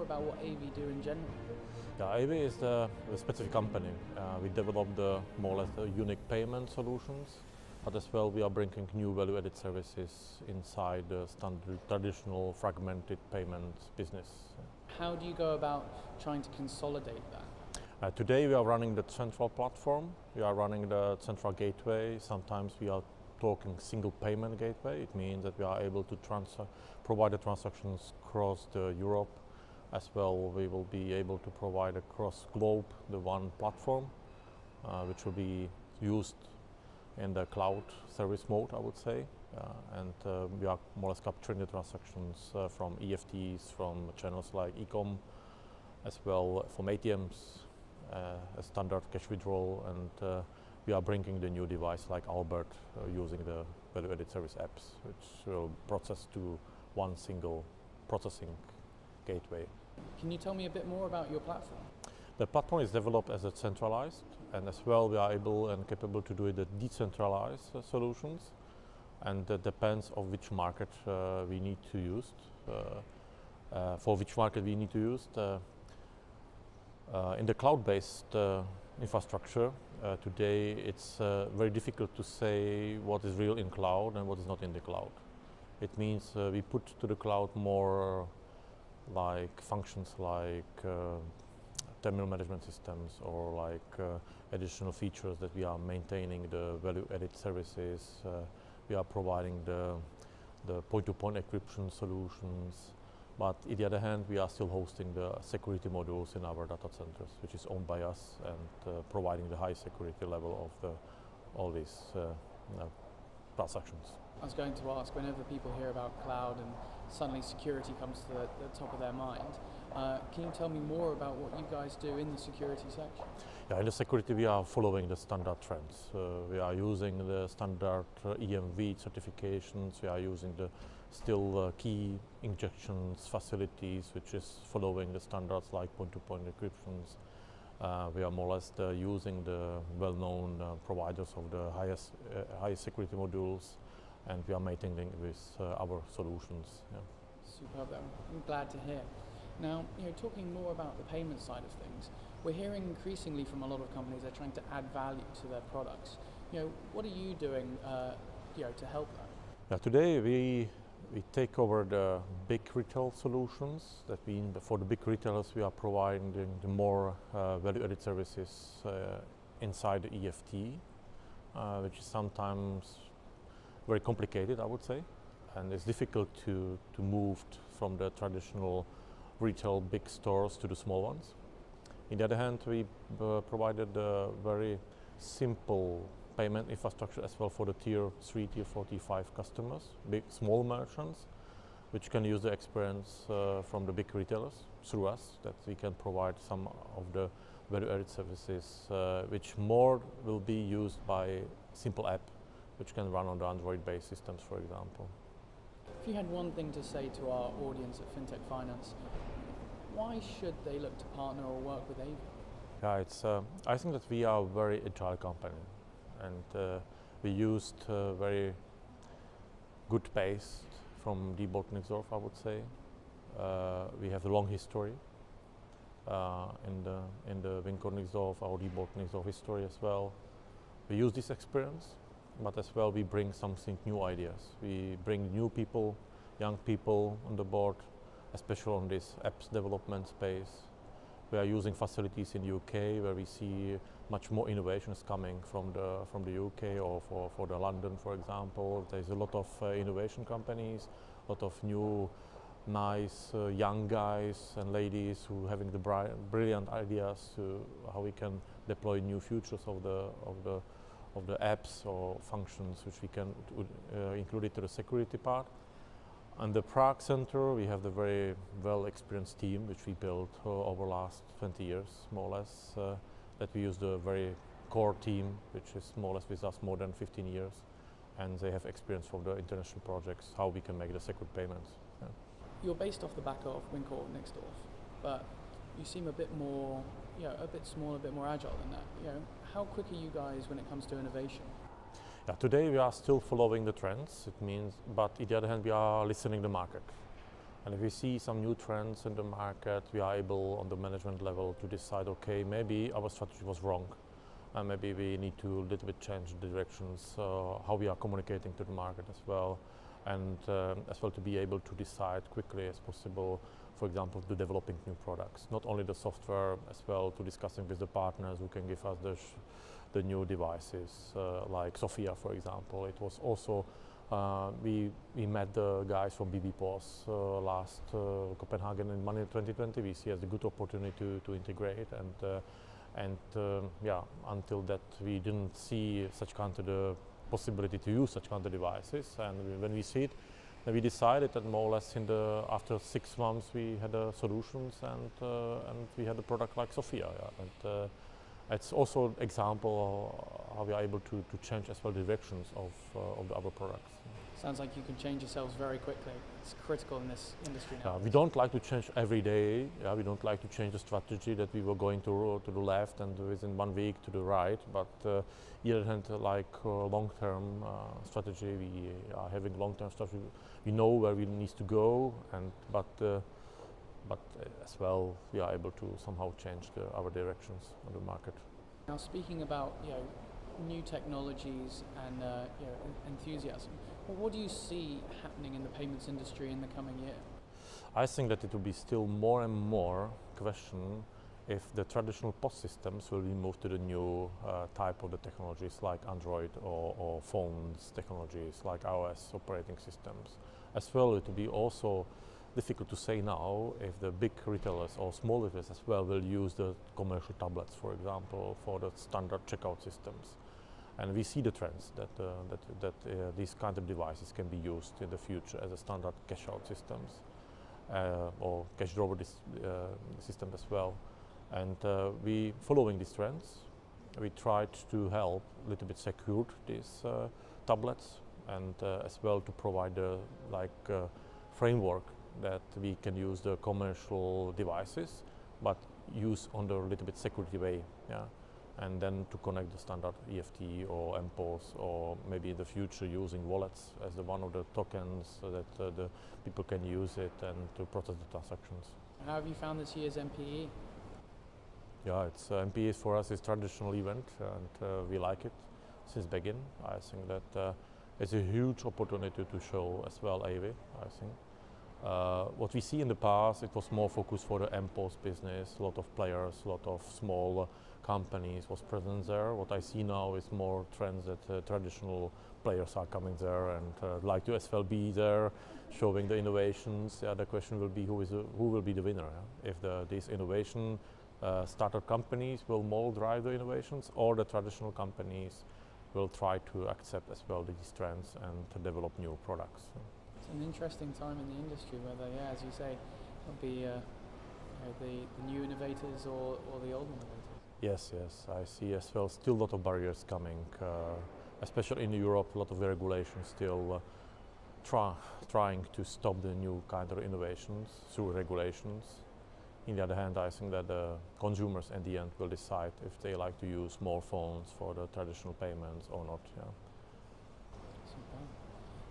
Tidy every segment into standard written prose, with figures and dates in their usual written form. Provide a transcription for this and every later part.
about what AEVI do in general? Yeah, AEVI is a specific company. We develop the more or less the unique payment solutions, but as well we are bringing new value-added services inside the standard traditional fragmented payments business. How do you go about trying to consolidate that? Today we are running the central platform, we are running the central gateway. Sometimes we are talking single payment gateway. It means that we are able to provide the transactions across Europe. As well, we will be able to provide across globe the one platform, which will be used in the cloud service mode, I would say. We are more or less capturing the transactions from EFTs, from channels like e-com, as well from ATMs, a standard cash withdrawal, and we are bringing the new device like Albert using the value-added service apps, which will process to one single processing gateway. Can you tell me a bit more about your platform? The platform is developed as a centralized, and as well we are able and capable to do the decentralized solutions, and that depends on which market we need to use. For which market we need to use. In the cloud-based infrastructure, today it's very difficult to say what is real in cloud and what is not in the cloud. It means we put to the cloud more like functions like terminal management systems or like additional features that we are maintaining the value-added services. We are providing the point-to-point encryption solutions. But on the other hand, we are still hosting the security modules in our data centers, which is owned by us and providing the high security level of all these transactions. I was going to ask, whenever people hear about cloud and suddenly security comes to the top of their mind, can you tell me more about what you guys do in the security section? Yeah, in the security we are following the standard trends. We are using the standard EMV certifications, we are using the still key injections facilities, which is following the standards like point-to-point encryptions. We are more or less using the well-known providers of the highest security modules, and we are maintaining with our solutions. Yeah. Superb, I'm glad to hear. Now, talking more about the payment side of things, we're hearing increasingly from a lot of companies they're trying to add value to their products. What are you doing to help that? Yeah, today we take over the big retail solutions. That means for the big retailers we are providing the more value-added services inside the EFT, which is sometimes very complicated, I would say, and it's difficult to move from the traditional retail big stores to the small ones. On the other hand, we provided a very simple payment infrastructure as well for the tier 3, tier 4, tier 5 customers, small merchants, which can use the experience from the big retailers through us, that we can provide some of the value-added services which more will be used by simple app, which can run on the Android-based systems, for example. If you had one thing to say to our audience at FinTech Finance, why should they look to partner or work with AEVI? Yeah, I think that we are a very agile company, and we used very good pace from Diebold Nixdorf, I would say. We have a long history in the Wincor Nixdorf, our Diebold Nixdorf history as well. We use this experience, but as well we bring something new ideas. We bring new people, young people on the board, especially on this apps development space. We are using facilities in the UK where we see much more innovations coming from the UK or for the London, for example. There's a lot of innovation companies, a lot of new, nice young guys and ladies who are having the brilliant ideas to how we can deploy new features of the apps or functions which we can include it to the security part. And the Prague Center, we have the very well-experienced team which we built over the last 20 years, more or less, that we use the very core team which is more or less with us more than 15 years, and they have experience from the international projects, how we can make the secure payments. Yeah. You're based off the back of Wincor Nixdorf, but you seem a bit more, a bit smaller, a bit more agile than that. How quick are you guys when it comes to innovation? Yeah, today we are still following the trends. It means, but on the other hand, we are listening to the market. And if we see some new trends in the market, we are able on the management level to decide, okay, maybe our strategy was wrong. And maybe we need to a little bit change the directions, how we are communicating to the market as well. And as well to be able to decide quickly as possible, for example, to developing new products. Not only the software, as well to discussing with the partners who can give us the new devices, like Sophia, for example. It was also, we met the guys from BB POS last Copenhagen in Money 2020. We see as a good opportunity to integrate, and yeah, until that we didn't see such kind of the possibility to use such kind of devices. And when we see it, then we decided that more or less after 6 months we had solutions, and we had a product like Sophia. Yeah. And it's also an example of how we are able to change as well directions of the other products. Sounds like you can change yourselves very quickly. It's critical in this industry now. We don't like to change every day. Yeah, we don't like to change the strategy that we were going to the left and within 1 week to the right. But on the other hand, like long-term strategy, we are having long-term strategy. We know where we need to go, but as well we are able to somehow change our directions on the market. Now, speaking about new technologies and enthusiasm, what do you see happening in the payments industry in the coming year? I think that it will be still more and more question if the traditional POS systems will be moved to the new type of the technologies like Android or phones technologies like iOS operating systems. As well, it will be also difficult to say now if the big retailers or small retailers as well will use the commercial tablets, for example, for the standard checkout systems. And we see the trends that these kind of devices can be used in the future as a standard cash out systems or cash drawer system as well. And we following these trends, we tried to help a little bit secure these tablets, and as well to provide a framework that we can use the commercial devices, but use on the little bit security way. Yeah. And then to connect the standard EFT or MPOS, or maybe in the future using wallets as one of the tokens so that the people can use it and to process the transactions. How have you found this year's MPE? Yeah, it's MPE for us is traditional event, and we like it since begin. I think that it's a huge opportunity to show as well AEVI, I think. What we see in the past, it was more focused for the MPOS business, a lot of players, a lot of small companies was present there. What I see now is more trends that traditional players are coming there and like to as well be there, showing the innovations. Yeah, the question will be who will be the winner. Yeah? If these innovation startup companies will more drive the innovations, or the traditional companies will try to accept as well these trends and to develop new products. It's an interesting time in the industry, whether, as you say, it'll be the new innovators or the old innovators. Yes, I see as well still a lot of barriers coming, especially in Europe, a lot of regulations still trying to stop the new kind of innovations through regulations. On the other hand, I think that the consumers at the end will decide if they like to use more phones for the traditional payments or not. Yeah. Super.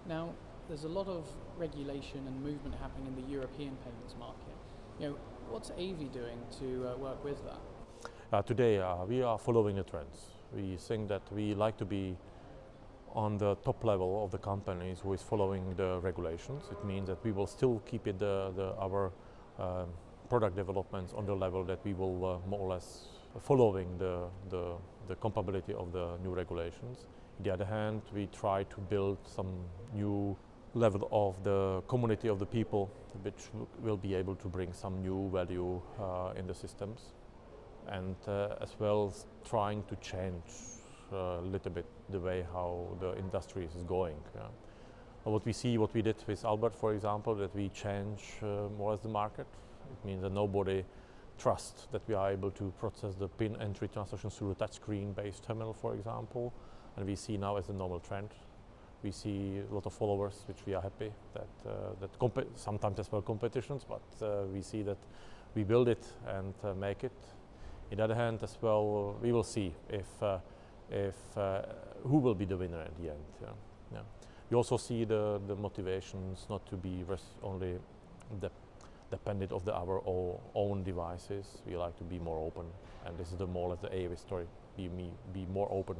Now, there's a lot of regulation and movement happening in the European payments market. What's AEVI doing to work with that? Today we are following the trends. We think that we like to be on the top level of the companies who is following the regulations. It means that we will still keep it our product developments on the level that we will more or less following the compatibility of the new regulations. On the other hand, we try to build some new level of the community of the people, which will be able to bring some new value in the systems, and as well as trying to change a little bit the way how the industry is going. Yeah. What we did with Albert, for example, that we change more as the market. It means that nobody trusts that we are able to process the PIN entry transactions through a touchscreen-based terminal, for example, and we see now as a normal trend. We see a lot of followers, which we are happy that sometimes as well competitions, but we see that we build it and make it. On the other hand, as well, we will see if who will be the winner at the end. Yeah. Yeah. We also see the motivations not to be only dependent of our own devices. We like to be more open, and this is the more or less the AEVI story. Be more open.